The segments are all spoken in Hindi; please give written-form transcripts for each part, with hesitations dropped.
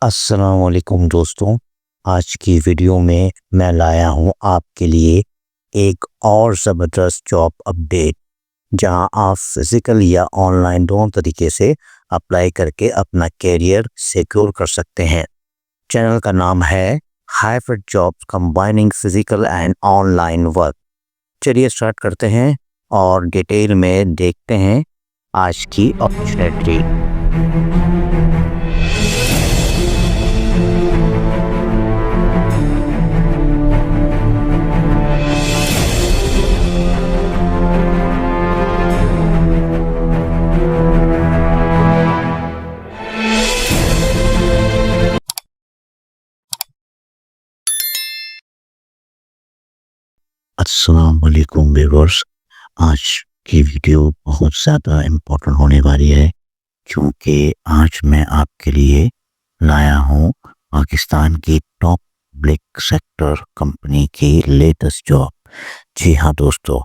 अस्सलाम वालेकुम दोस्तों। आज की वीडियो में मैं लाया हूँ आपके लिए एक और ज़बरदस्त जॉब अपडेट, जहां आप फिज़िकल या ऑनलाइन दोनों तरीके से अप्लाई करके अपना करियर सिक्योर कर सकते हैं। चैनल का नाम है hybrid jobs combining physical and online work. चलिए स्टार्ट करते हैं और डिटेल में देखते हैं आज की अपॉर्चुनिटी। अस्सलाम वालेकुम व्यूअर्स। आज की वीडियो बहुत ज़्यादा इम्पोर्टेंट होने वाली है, क्योंकि आज मैं आपके लिए लाया हूँ पाकिस्तान की टॉप पब्लिक सेक्टर कंपनी की लेटेस्ट जॉब। जी हाँ दोस्तों,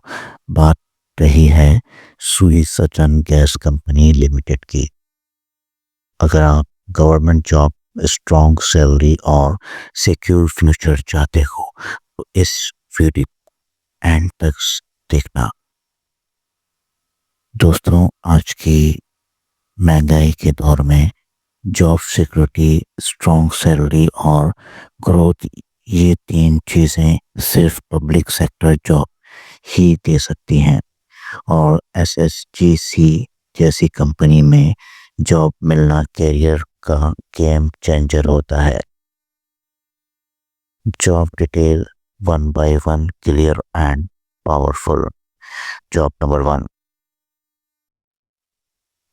बात रही है सुई सटन गैस कंपनी लिमिटेड की। अगर आप गवर्नमेंट जॉब, स्ट्रॉन्ग सैलरी और सिक्योर फ्यूचर चाहते हो तो इस वीडियो एंड तक देखना। दोस्तों, आज की महंगाई के दौर में जॉब सिक्योरिटी, स्ट्रॉन्ग सैलरी और ग्रोथ, ये तीन चीज़ें सिर्फ पब्लिक सेक्टर जॉब ही दे सकती हैं। और एसएसजीसी जैसी कंपनी में जॉब मिलना करियर का गेम चेंजर होता है। Job detail one by one, clear and powerful. Job number 1,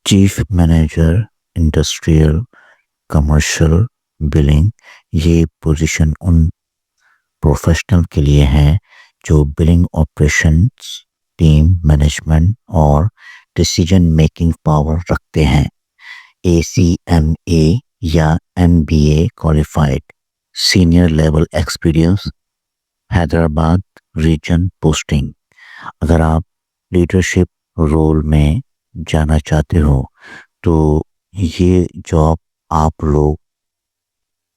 chief manager industrial commercial billing. ये पोजीशन उन प्रोफेशनल के लिए है जो बिलिंग ऑपरेशंस, टीम मैनेजमेंट और डिसीजन मेकिंग पावर रखते हैं। ACMA या MBA qualified, senior level experience, Hyderabad region posting. अगर आप लीडरशिप रोल में जाना चाहते हो तो ये जॉब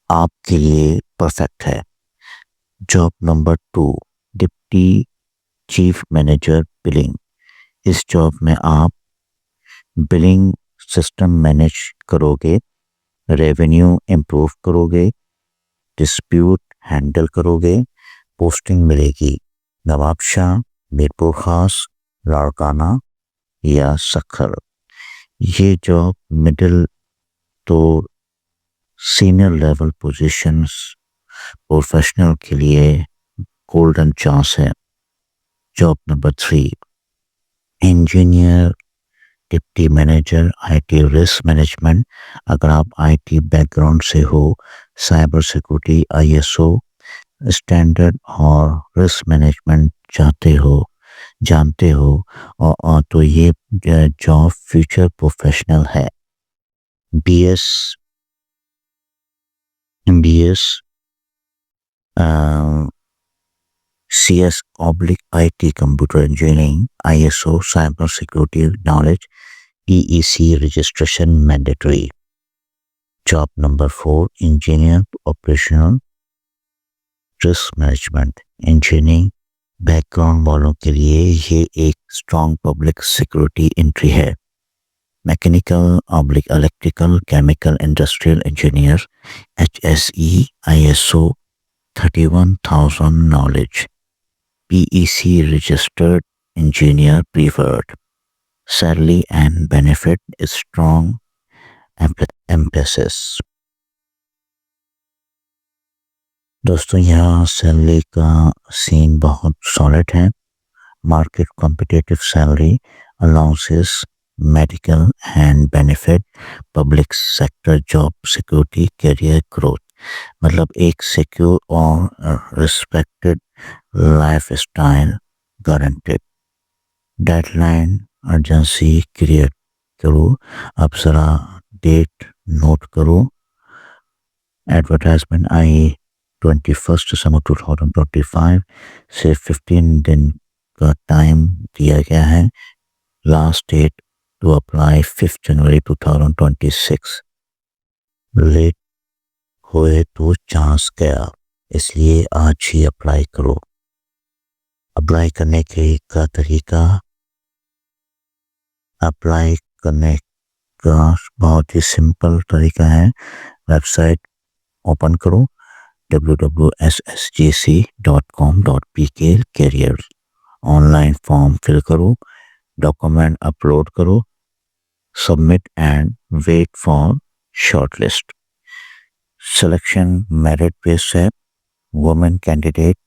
आपके लिए परफेक्ट है। Job number 2, deputy chief manager billing. इस जॉब में आप बिलिंग सिस्टम मैनेज करोगे, रेवेन्यू इम्प्रूव करोगे, डिस्प्यूट हैंडल करोगे। पोस्टिंग मिलेगी नवाबशाह, मीरपुर खास, लाड़काना या सखर। ये जॉब मिडिल तो सीनियर लेवल पोजीशंस प्रोफेशनल के लिए गोल्डन चांस है। Job number 3, engineer deputy manager IT risk management. अगर आप आईटी बैकग्राउंड से हो, साइबर सिक्योरिटी, ISO स्टैंडर्ड और रिस्क मैनेजमेंट जानते हो और तो ये जॉब फ्यूचर प्रोफेशनल है। BS CS oblique IT computer engineering, ISO cyber security knowledge, EEC registration mandatory. Job number 4, engineer operational risk management. Engineering background वालों के लिए ये एक स्ट्रॉन्ग पब्लिक सिक्योरिटी एंट्री है। Mechanical oblique electrical chemical industrial engineer, HSE ISO 31,000 knowledge, PEC registered engineer preferred. Salary and benefit is strong emphasis. दोस्तों, यहाँ सैलरी का सीन बहुत सॉलिड है। Market competitive salary, allowances, medical and benefit, public sector job security, career growth. मतलब एक सिक्योर और respected life style guaranteed. Deadline urgency create करो। अब ज़रा डेट नोट करो। एडवर्टाइजमेंट आई 21 दिसंबर 2025 से 15 दिन का टाइम दिया गया है। लास्ट डेट टू अप्लाई 5 जनवरी 2026। हुए तो चांस गया, इसलिए आज ही अप्लाई करो। अप्लाई करने का तरीका, अप्लाई करने का बहुत ही सिंपल तरीका है। वेबसाइट ओपन करो www.ssgc.com.pk career, online form fill करो, डॉक्यूमेंट अपलोड करो, submit and wait for shortlist. Selection merit base है, वुमेन कैंडिडेट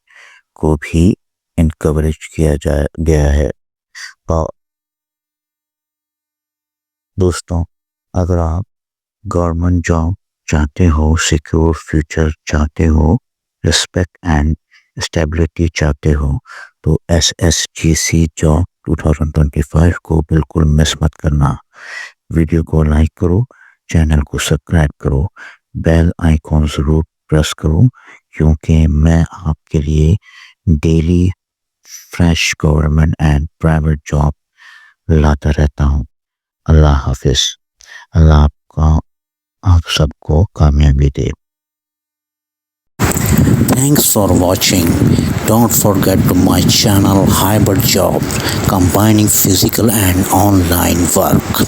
को भी इनकरेज किया गया है। तो दोस्तों, अगर आप गवर्नमेंट जॉब चाहते हो, सिक्योर फ्यूचर चाहते हो, रिस्पेक्ट एंड स्टेबिलिटी चाहते हो, तो SSGC जॉब 2025 को बिल्कुल मिस मत करना। वीडियो को लाइक करो, चैनल को सब्सक्राइब करो, बेल आइकॉन ज़रूर प्रेस करो, क्योंकि मैं आपके लिए daily fresh government and private job लाता रहता हूँ। अल्लाह हाफिज़। अल्लाह आप सबको कामयाबी दे। Thanks for watching. Don't forget to my channel Hybrid Job, combining physical and online work.